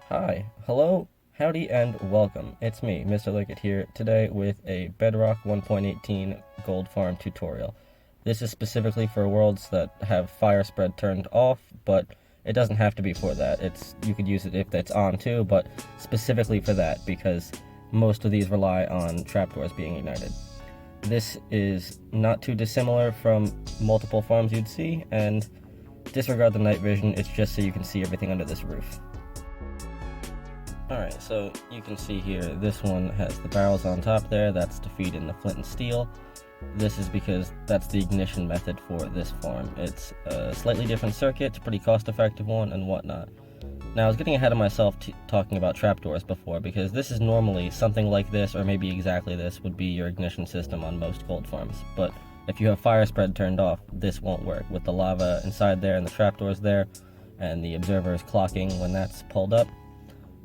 Hi, hello, howdy, and welcome. It's me, Mr. Lickett here, today with a Bedrock 1.18 Gold Farm tutorial. This is specifically for worlds that have fire spread turned off, but it doesn't have to be for that. You could use it if that's on too, but specifically for that, because most of these rely on trapdoors being ignited. This is not too dissimilar from multiple farms you'd see, and disregard the night vision, it's just so you can see everything under this roof. Alright, so you can see here, this one has the barrels on top there, that's to feed in the flint and steel. This is because that's the ignition method for this farm. It's a slightly different circuit, it's a pretty cost-effective one, and whatnot. Now, I was getting ahead of myself talking about trapdoors before, because this is normally something like this, or maybe exactly this, would be your ignition system on most gold farms. But if you have fire spread turned off, this won't work, with the lava inside there and the trapdoors there, and the observers clocking when that's pulled up.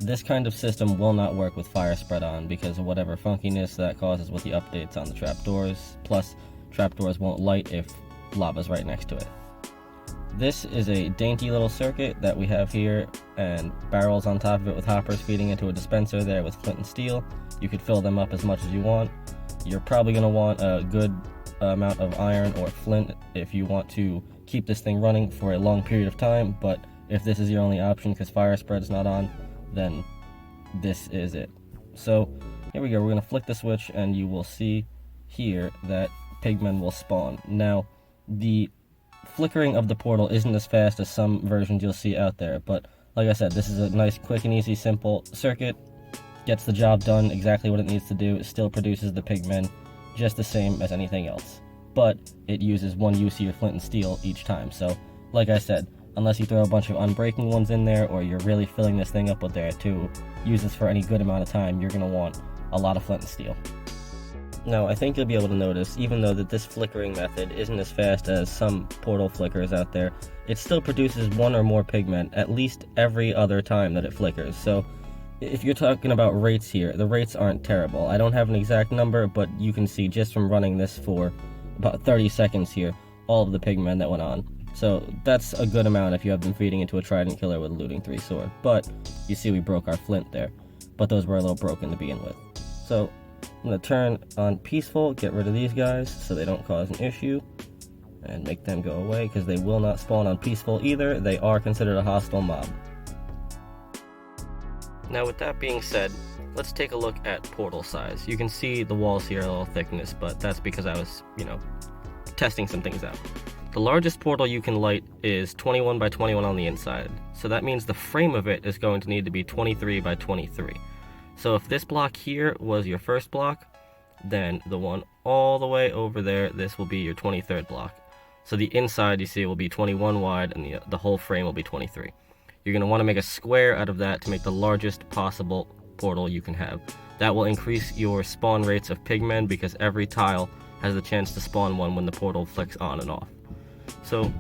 This kind of system will not work with fire spread on because of whatever funkiness that causes with the updates on the trapdoors, plus trapdoors won't light if lava's right next to it. This is a dainty little circuit that we have here, and barrels on top of it with hoppers feeding into a dispenser there with flint and steel. You could fill them up as much as you want. You're probably going to want a good amount of iron or flint if you want to keep this thing running for a long period of time, but if this is your only option because fire spread's not on, then this is it. So here we go, we're going to flick the switch and you will see here that pigmen will spawn. Now, the flickering of the portal isn't as fast as some versions you'll see out there, but like I said, this is a nice, quick and easy, simple circuit. Gets the job done exactly what it needs to do. It still produces the pigmen just the same as anything else, but it uses one use of your flint and steel each time. So like I said, unless you throw a bunch of unbreaking ones in there, or you're really filling this thing up with there to use this for any good amount of time, you're going to want a lot of flint and steel. Now, I think you'll be able to notice, even though that this flickering method isn't as fast as some portal flickers out there, it still produces one or more pigment at least every other time that it flickers. So if you're talking about rates here, the rates aren't terrible. I don't have an exact number, but you can see just from running this for about 30 seconds here, all of the pigment that went on. So that's a good amount if you have them feeding into a trident killer with a looting 3 sword. But you see we broke our flint there, but those were a little broken to begin with. So I'm going to turn on peaceful, get rid of these guys so they don't cause an issue, and make them go away because they will not spawn on peaceful either. They are considered a hostile mob. Now with that being said, let's take a look at portal size. You can see the walls here are a little thickness, but that's because I was, testing some things out. The largest portal you can light is 21 by 21 on the inside, so that means the frame of it is going to need to be 23 by 23. So if this block here was your first block, then the one all the way over there, this will be your 23rd block. So the inside, you see, will be 21 wide, and the whole frame will be 23. You're going to want to make a square out of that to make the largest possible portal you can have. That will increase your spawn rates of pigmen because every tile has the chance to spawn one when the portal flicks on and off. So,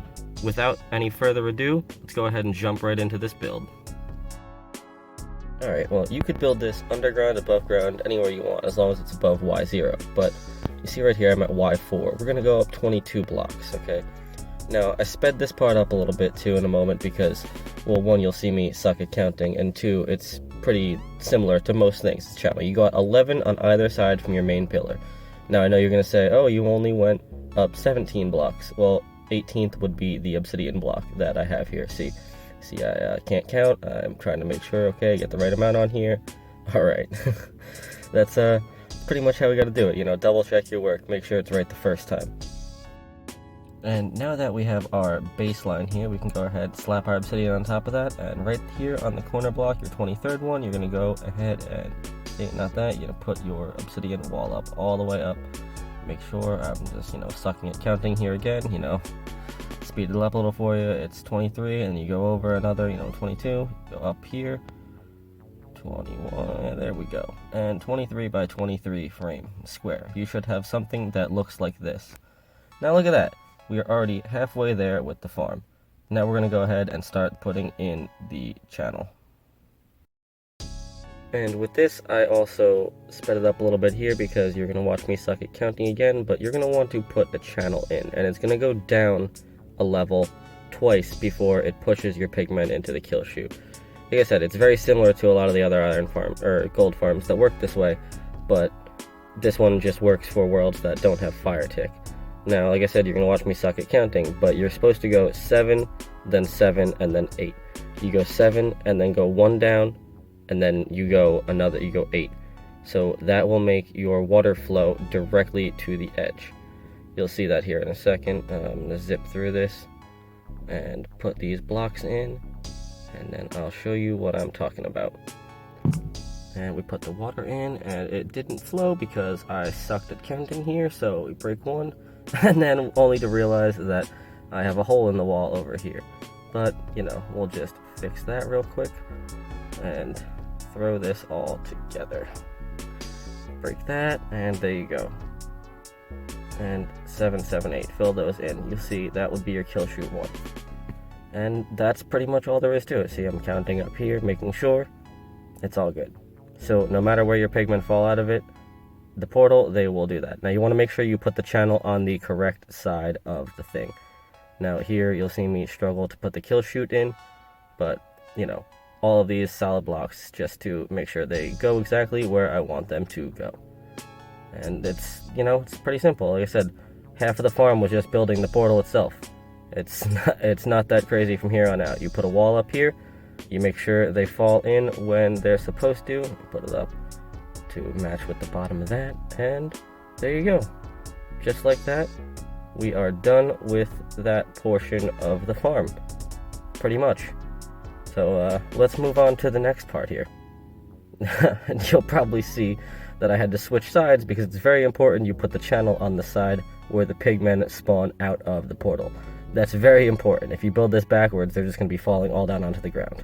without any further ado, let's go ahead and jump right into this build. Alright, well, you could build this underground, above ground, anywhere you want, as long as it's above Y0. But, you see right here, I'm at Y4. We're going to go up 22 blocks, okay? Now, I sped this part up a little bit, too, in a moment, because, well, one, you'll see me suck at counting, and two, it's pretty similar to most things in this channel. You got 11 on either side from your main pillar. Now, I know you're going to say, oh, you only went up 17 blocks. Well, 18th would be the obsidian block that I have here. See, I can't count. I'm trying to make sure, okay, get the right amount on here. Alright. That's pretty much how we gotta do it, double check your work, make sure it's right the first time. And now that we have our baseline here, we can go ahead, slap our obsidian on top of that, and right here on the corner block, your 23rd one, you're gonna go ahead and, not that, you're gonna put your obsidian wall up, all the way up. Make sure I'm just, sucking at counting here again, speed it up a little for you. It's 23, and you go over another, 22, go up here, 21, there we go, and 23 by 23 frame, square. You should have something that looks like this. Now look at that, we are already halfway there with the farm. Now we're going to go ahead and start putting in the channel. And with this, I also sped it up a little bit here because you're going to watch me suck at counting again, but you're going to want to put a channel in, and it's going to go down a level twice before it pushes your pigmen into the kill chute. like I said, it's very similar to a lot of the other iron farm or gold farms that work this way, but this one just works for worlds that don't have fire tick. Now, like I said, you're going to watch me suck at counting, but you're supposed to go 7, then 7, and then 8. You go 7, and then go 1 down, and then you go 8. So that will make your water flow directly to the edge. You'll see that here in a second. I'm going to zip through this and put these blocks in, and then I'll show you what I'm talking about. And we put the water in, and it didn't flow because I sucked at counting here, so we break 1, and then only to realize that I have a hole in the wall over here. But, you know, we'll just fix that real quick and throw this all together. Break that, and there you go. And 7, 7, 8, fill those in. You'll see that would be your kill shoot 1. And that's pretty much all there is to it. See, I'm counting up here, making sure it's all good. So no matter where your pigmen fall out of it, the portal, they will do that. Now you want to make sure you put the channel on the correct side of the thing. Now here you'll see me struggle to put the kill shoot in, but you know, all of these solid blocks just to make sure they go exactly where I want them to go. And it's, you know, it's pretty simple. Like I said, half of the farm was just building the portal itself. It's not that crazy from here on out. You put a wall up here, you make sure they fall in when they're supposed to, put it up to match with the bottom of that, and there you go. Just like that, we are done with that portion of the farm, pretty much. So let's move on to the next part here. And you'll probably see that I had to switch sides because it's very important you put the channel on the side where the pigmen spawn out of the portal. That's very important. If you build this backwards, they're just going to be falling all down onto the ground.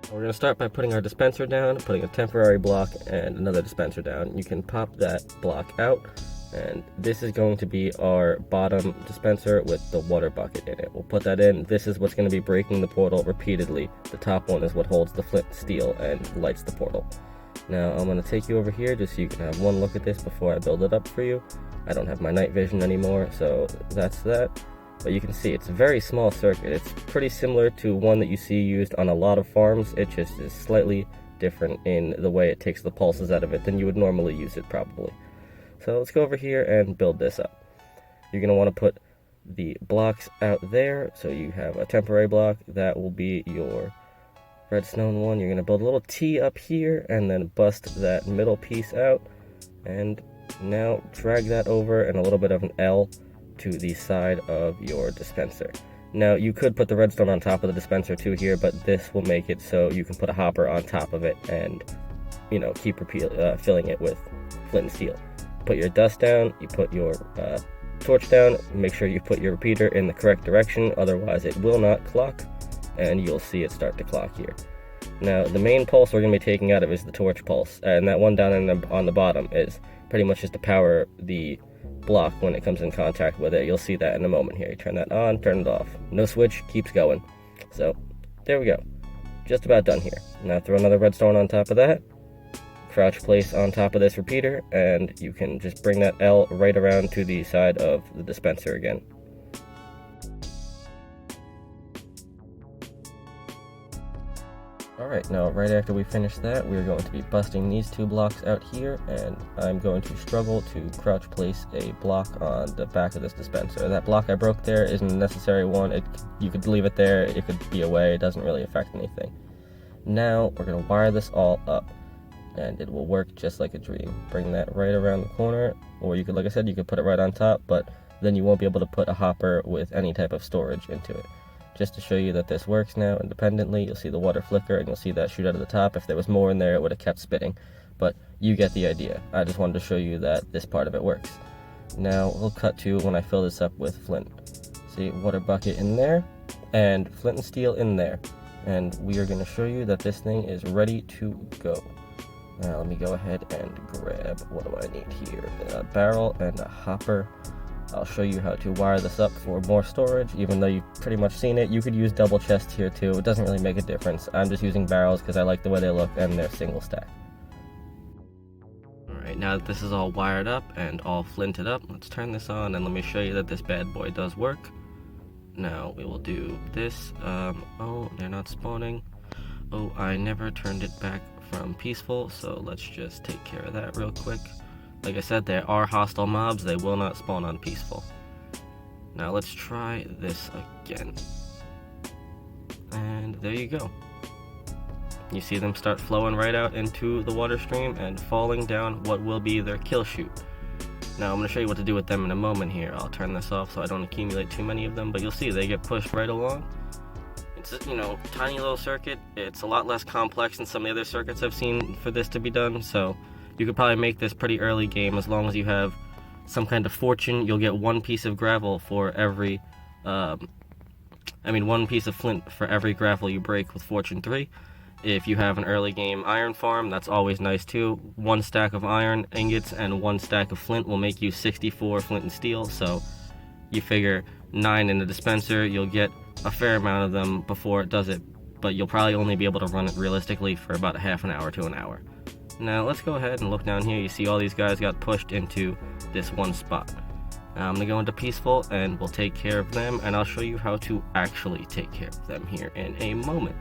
We're going to start by putting our dispenser down, putting a temporary block and another dispenser down. You can pop that block out, and this is going to be our bottom dispenser with the water bucket in it. We'll put that in. This is what's going to be breaking the portal repeatedly. The top one is what holds the flint steel and lights the portal. Now I'm going to take you over here just so you can have one look at this before I build it up for you. I don't have my night vision anymore, so that's that. But you can see it's a very small circuit. It's pretty similar to one that you see used on a lot of farms. It just is slightly different in the way it takes the pulses out of it than you would normally use it probably. So let's go over here and build this up. You're going to want to put the blocks out there. So you have a temporary block. That will be your redstone one. You're going to build a little T up here and then bust that middle piece out. And now drag that over and a little bit of an L to the side of your dispenser. Now you could put the redstone on top of the dispenser too here, but this will make it so you can put a hopper on top of it and, you know, keep filling it with flint and steel. Put your dust down, you put your torch down, make sure you put your repeater in the correct direction, otherwise it will not clock, and you'll see it start to clock here. Now the main pulse we're going to be taking out of is the torch pulse, and that one down on the bottom is pretty much just to power the block when it comes in contact with it. You'll see that in a moment here. You turn that on, turn it off. No switch, keeps going. So there we go. Just about done here. Now throw another redstone on top of that. Crouch place on top of this repeater, and you can just bring that L right around to the side of the dispenser again. Alright, now right after we finish that, we're going to be busting these two blocks out here, and I'm going to struggle to crouch place a block on the back of this dispenser. That block I broke there isn't a necessary one. You could leave it there, it could be away, it doesn't really affect anything. Now we're going to wire this all up, and it will work just like a dream. Bring that right around the corner, or you could, like I said, you could put it right on top, but then you won't be able to put a hopper with any type of storage into it. Just to show you that this works now independently, you'll see the water flicker and you'll see that shoot out of the top. If there was more in there, it would have kept spitting, but you get the idea. I just wanted to show you that this part of it works. Now we'll cut to when I fill this up with flint. See, water bucket in there and flint and steel in there, and we are going to show you that this thing is ready to go. Now let me go ahead and grab, what do I need here, a barrel and a hopper. I'll show you how to wire this up for more storage. Even though you've pretty much seen it, you could use double chests here too. It doesn't really make a difference. I'm just using barrels because I like the way they look and they're single stack. Alright, now that this is all wired up and all flinted up, let's turn this on and let me show you that this bad boy does work. Now we will do this. Oh, they're not spawning. Oh, I never turned it back from peaceful, so let's just take care of that real quick. Like I said, there are hostile mobs, they will not spawn on peaceful. Now let's try this again. And there you go. You see them start flowing right out into the water stream and falling down what will be their kill chute. Now I'm going to show you what to do with them in a moment here. I'll turn this off so I don't accumulate too many of them, but you'll see they get pushed right along. It's, tiny little circuit. It's a lot less complex than some of the other circuits I've seen for this to be done, so you could probably make this pretty early game as long as you have some kind of fortune. You'll get one piece of gravel for every, one piece of flint for every gravel you break with fortune 3. If you have an early game iron farm, that's always nice too. 1 stack of iron ingots and 1 stack of flint will make you 64 flint and steel, so you figure 9 in the dispenser, you'll get a fair amount of them before it does it, but you'll probably only be able to run it realistically for about a half an hour to an hour. Now let's go ahead and look down here. You see all these guys got pushed into this one spot. Now I'm going to go into peaceful and we'll take care of them, and I'll show you how to actually take care of them here in a moment.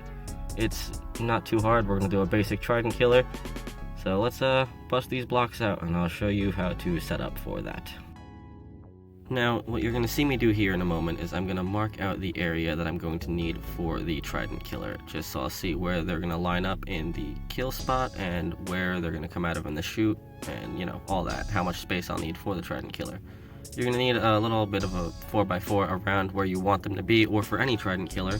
It's not too hard. We're going to do a basic trident killer. So let's bust these blocks out and I'll show you how to set up for that. Now, what you're going to see me do here in a moment is I'm going to mark out the area that I'm going to need for the trident killer, just so I'll see where they're going to line up in the kill spot and where they're going to come out of in the chute, and all that, how much space I'll need for the trident killer. You're going to need a little bit of a 4x4 around where you want them to be, or for any trident killer,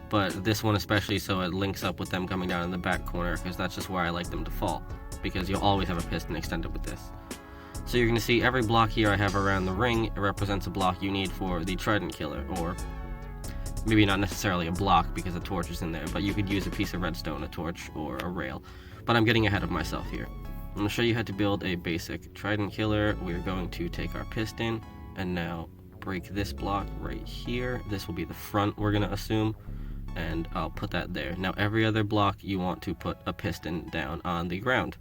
but this one especially so it links up with them coming down in the back corner, because that's just where I like them to fall, because you'll always have a piston extended with this. So you're going to see every block here I have around the ring, it represents a block you need for the trident killer, or maybe not necessarily a block because a torch is in there, but you could use a piece of redstone, a torch, or a rail. But I'm getting ahead of myself here. I'm going to show you how to build a basic trident killer. We're going to take our piston and now break this block right here. This will be the front, we're going to assume, and I'll put that there. Now every other block you want to put a piston down on the ground.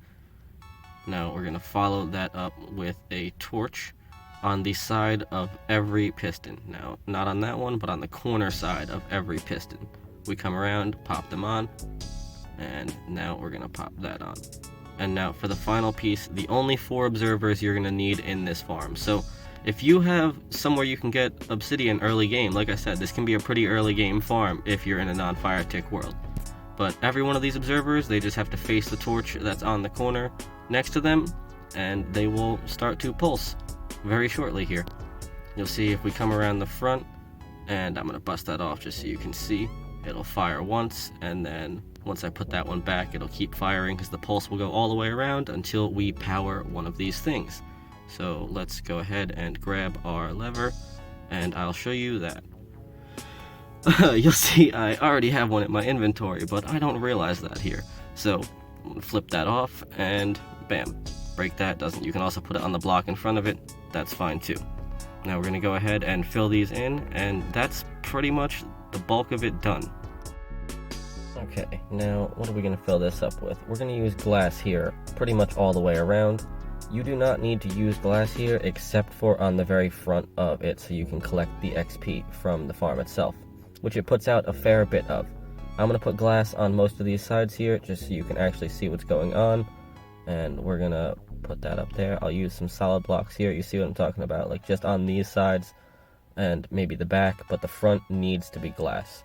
Now we're going to follow that up with a torch on the side of every piston. Now, not on that one, but on the corner side of every piston. We come around, pop them on, and now we're going to pop that on. And now for the final piece, the only 4 observers you're going to need in this farm. So if you have somewhere you can get obsidian early game, like I said, this can be a pretty early game farm if you're in a non-fire tick world. But every one of these observers, they just have to face the torch that's on the corner next to them, and they will start to pulse very shortly here. You'll see if we come around the front, and I'm going to bust that off just so you can see. It'll fire once, and then once I put that one back, it'll keep firing because the pulse will go all the way around until we power one of these things. So let's go ahead and grab our lever, and I'll show you that. You'll see I already have one in my inventory, but I don't realize that here. So flip that off, and bam, break that. Doesn't. You can also put it on the block in front of it. That's fine too. Now we're going to go ahead and fill these in, and that's pretty much the bulk of it done. Okay, now what are we going to fill this up with? We're going to use glass here pretty much all the way around. You do not need to use glass here except for on the very front of it, so you can collect the XP from the farm itself, which it puts out a fair bit of. I'm going to put glass on most of these sides here just so you can actually see what's going on, and we're going to put that up there. I'll use some solid blocks here. You see what I'm talking about, like just on these sides and maybe the back, but the front needs to be glass.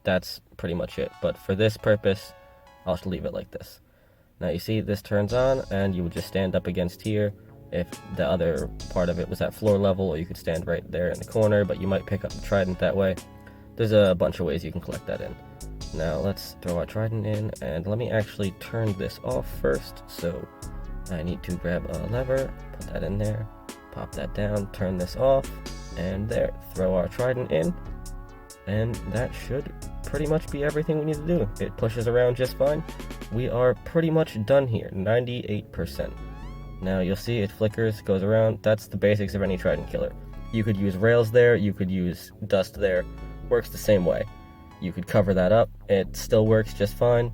That's pretty much it, but for this purpose I'll just leave it like this. Now you see this turns on, and you would just stand up against here if the other part of it was at floor level, or you could stand right there in the corner, but you might pick up the trident that way. There's a bunch of ways you can collect that in. Now let's throw our trident in, and let me actually turn this off first. So I need to grab a lever, put that in there, pop that down, turn this off, and there, throw our trident in, and that should pretty much be everything we need to do. It pushes around just fine. We are pretty much done here, 98%. Now you'll see it flickers, goes around. That's the basics of any trident killer. You could use rails there, you could use dust there, works the same way. You could cover that up, it still works just fine.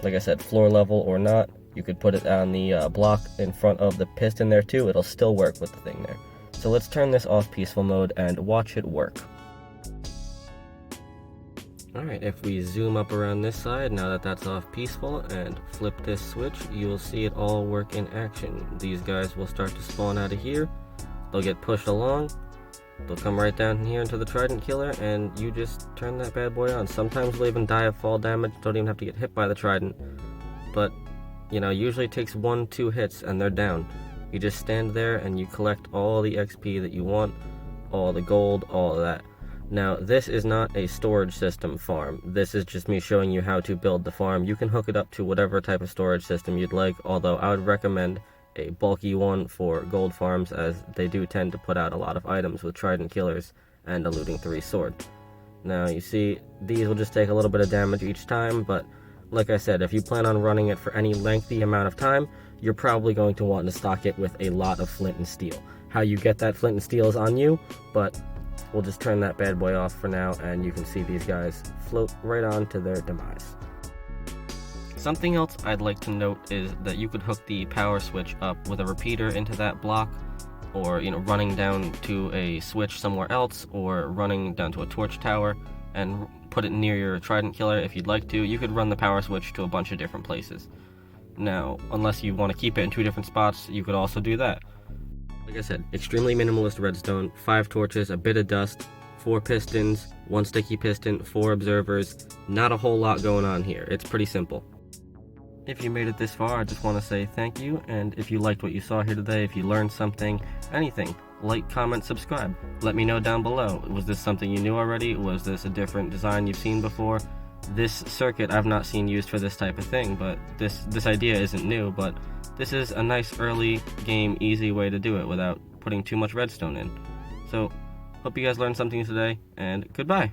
Like I said, floor level or not, you could put it on the block in front of the piston there too, it'll still work with the thing there. So let's turn this off peaceful mode and watch it work. Alright, if we zoom up around this side, now that that's off peaceful, and flip this switch, you will see it all work in action. These guys will start to spawn out of here, they'll get pushed along, they'll come right down here into the trident killer, and you just turn that bad boy on. Sometimes they'll even die of fall damage, don't even have to get hit by the trident, but, you know, usually it takes 1-2 hits and they're down. You just stand there and you collect all the XP that you want, all the gold, all of that. Now, this is not a storage system farm. This is just me showing you how to build the farm. You can hook it up to whatever type of storage system you'd like, although I would recommend a bulky one for gold farms, as they do tend to put out a lot of items with trident killers and a looting 3 sword. Now, you see, these will just take a little bit of damage each time, but like I said, if you plan on running it for any lengthy amount of time, you're probably going to want to stock it with a lot of flint and steel. How you get that flint and steel is on you, but we'll just turn that bad boy off for now, and you can see these guys float right on to their demise. Something else I'd like to note is that you could hook the power switch up with a repeater into that block, or, you know, running down to a switch somewhere else, or running down to a torch tower and put it near your trident killer if you'd like to. You could run the power switch to a bunch of different places. Now, unless you want to keep it in 2 different spots, you could also do that. Like I said, extremely minimalist redstone, 5 torches, a bit of dust, 4 pistons, 1 sticky piston, 4 observers. Not a whole lot going on here. It's pretty simple. If you made it this far, I just want to say thank you, and if you liked what you saw here today, if you learned something, anything, like, comment, subscribe. Let me know down below. Was this something you knew already? Was this a different design you've seen before? This circuit I've not seen used for this type of thing, but this idea isn't new, but this is a nice early game easy way to do it without putting too much redstone in. So, hope you guys learned something today, and goodbye!